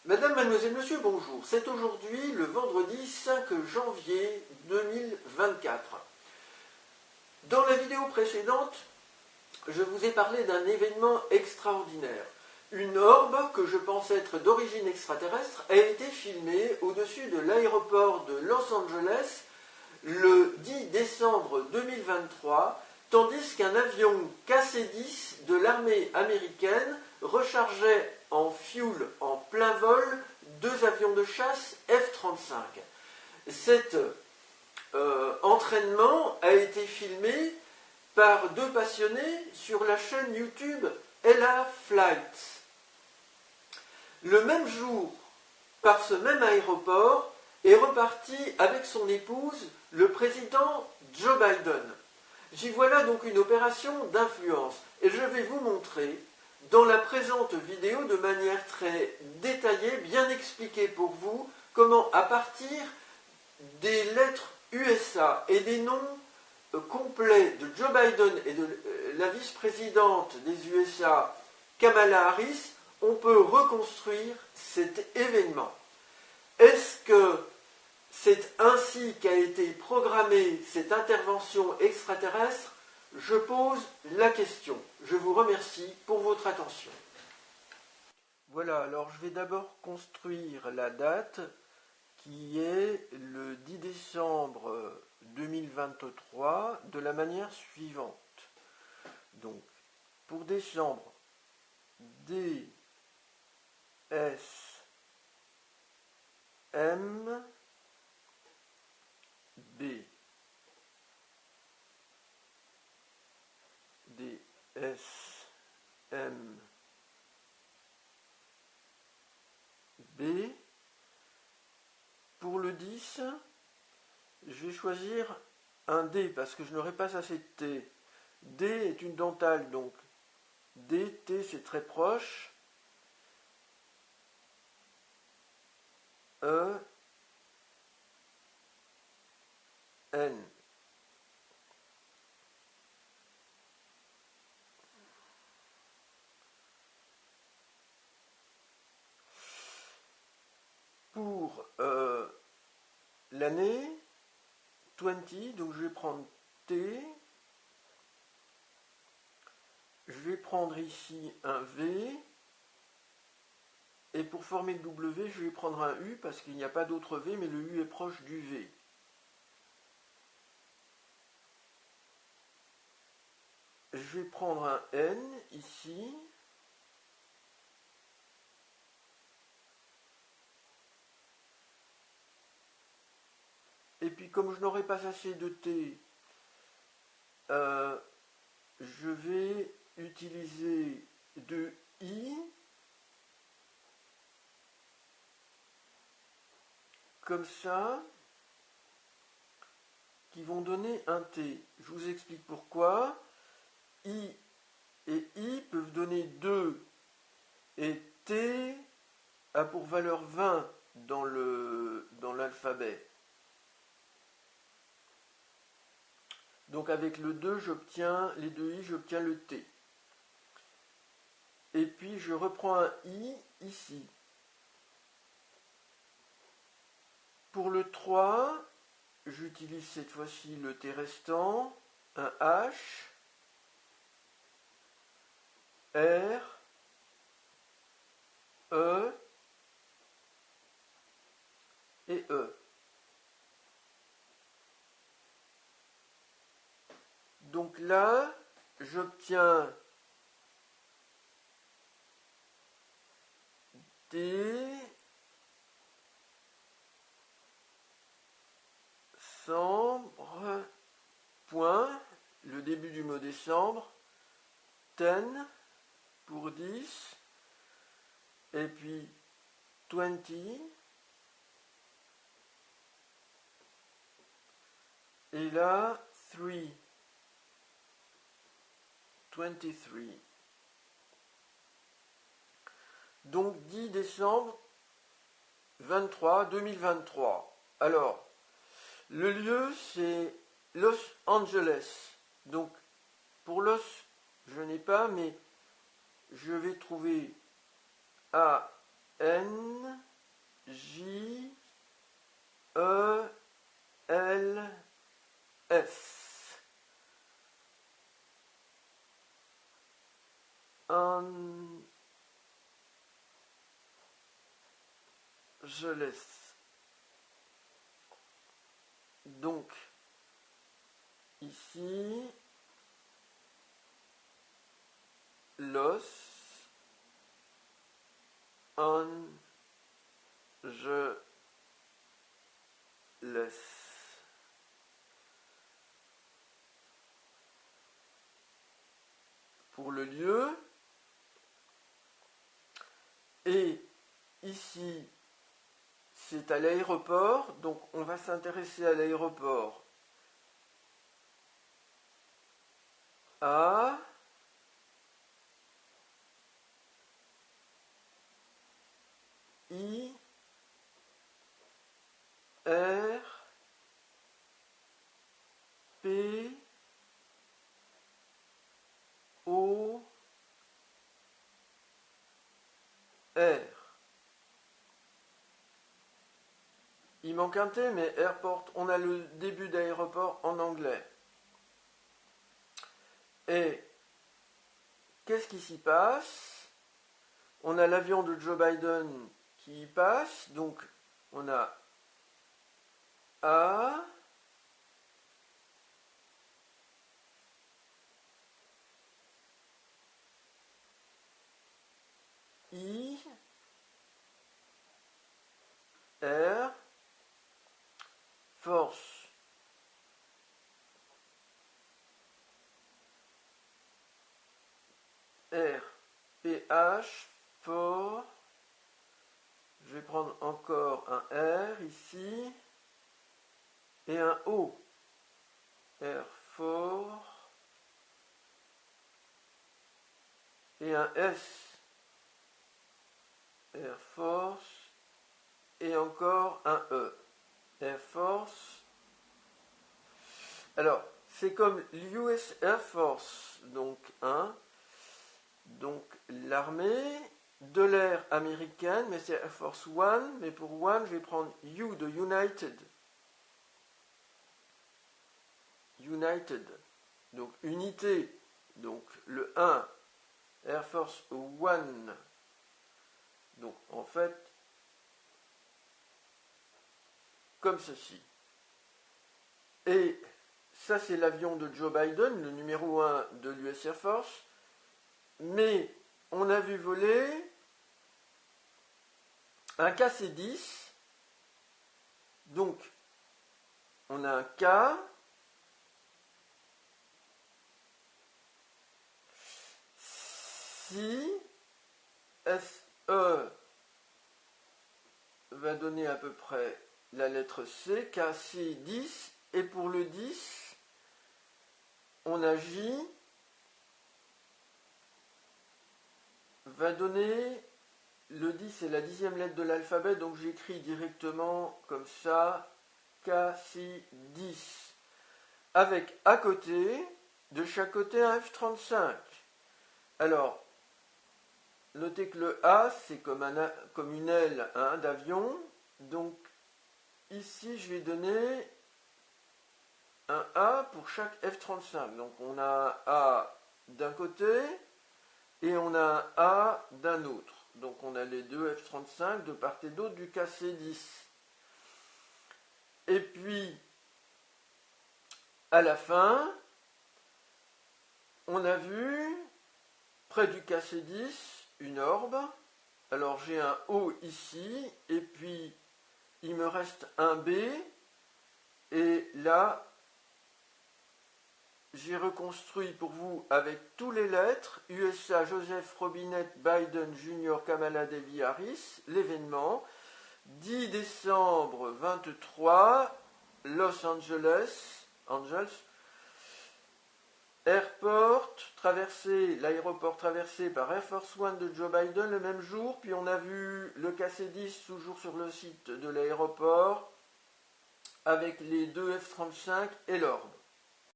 Madame, mademoiselle, monsieur, bonjour. C'est aujourd'hui le vendredi 5 janvier 2024. Dans la vidéo précédente, je vous ai parlé d'un événement extraordinaire. Une orbe que je pense être d'origine extraterrestre a été filmée au-dessus de l'aéroport de Los Angeles le 10 décembre 2023, tandis qu'un avion KC-10 de l'armée américaine rechargeait en fuel en plein vol deux avions de chasse F-35. Cet entraînement a été filmé par deux passionnés sur la chaîne YouTube Ella Flight. Le même jour, par ce même aéroport, est reparti avec son épouse le président Joe Biden. J'y vois là donc une opération d'influence et je vais vous montrer dans la présente vidéo de manière très détaillée, bien expliquée pour vous, comment à partir des lettres USA et des noms complets de Joe Biden et de la vice-présidente des USA, Kamala Harris, on peut reconstruire cet événement. Est-ce que c'est ainsi qu'a été programmée cette intervention extraterrestre? Je pose la question. Je vous remercie pour votre attention. Voilà, alors je vais d'abord construire la date qui est le 10 décembre 2023 de la manière suivante. Donc, pour décembre, D, S, M, B. D, S, M, B. Pour le 10, je vais choisir un D parce que je n'aurai pas assez de T. D est une dentale, donc D, T c'est très proche. E, N. Pour l'année 20, donc je vais prendre T. Je vais prendre ici un V. Et pour former le W, je vais prendre un U parce qu'il n'y a pas d'autre V, mais le U est proche du V. Je vais prendre un N ici. Et puis comme je n'aurai pas assez de T, je vais utiliser de I comme ça, qui vont donner un T. Je vous explique pourquoi. I et I peuvent donner 2 et T a pour valeur 20 dans l'alphabet. Donc avec le 2, j'obtiens les deux I, j'obtiens le T. Et puis je reprends un I ici. Pour le 3, j'utilise cette fois-ci le T restant, un H, R, E et E. Donc là, j'obtiens décembre, point, le début du mot décembre, 10 pour 10, et puis 20, et là, 3, 23. Donc 10 décembre 23, 2023. Alors, le lieu c'est Los Angeles. Donc pour Los, je n'ai pas, mais je vais trouver A, N, Angeles. Donc, ici, Los Angeles. Pour le lieu. Et ici, c'est à l'aéroport, donc on va s'intéresser à l'aéroport A, I, R, P, O, R. Il manque un T, mais airport, on a le début d'aéroport en anglais. Et qu'est-ce qui s'y passe? On a l'avion de Joe Biden qui y passe, donc on a A, I, R, Force. R, PH, fort. Je vais prendre encore un R ici et un O. R fort et un S. Air Force et encore un E. Air Force. Alors, c'est comme l'US Air Force, donc donc l'armée de l'air américaine, mais c'est Air Force One, mais pour One, je vais prendre U de United. United, donc unité, donc le 1, Air Force One. Donc en fait, comme ceci. Et ça, c'est l'avion de Joe Biden, le numéro 1 de l'US Air Force. Mais on a vu voler un KC-10. Donc, on a un K. Si SE va donner à peu près la lettre C, KC-10. Et pour le 10, on a J, va donner, le 10 c'est la 10e lettre de l'alphabet, donc j'écris directement comme ça, KC-10. Avec à côté, de chaque côté un F-35. Alors, notez que le A, c'est comme une aile d'avion. Donc, ici, je vais donner un A pour chaque F-35. Donc, on a un A d'un côté et on a un A d'un autre. Donc, on a les deux F-35 de part et d'autre du KC-10. Et puis, à la fin, on a vu, près du KC-10, une orbe. Alors j'ai un O ici, et puis il me reste un B, et là, j'ai reconstruit pour vous avec toutes les lettres, USA, Joseph Robinette, Biden, Junior, Kamala Devi Harris, l'événement, 10 décembre 23, Los Angeles, l'aéroport traversé par Air Force One de Joe Biden le même jour, puis on a vu le KC-10 toujours sur le site de l'aéroport avec les deux F-35 et l'orbe.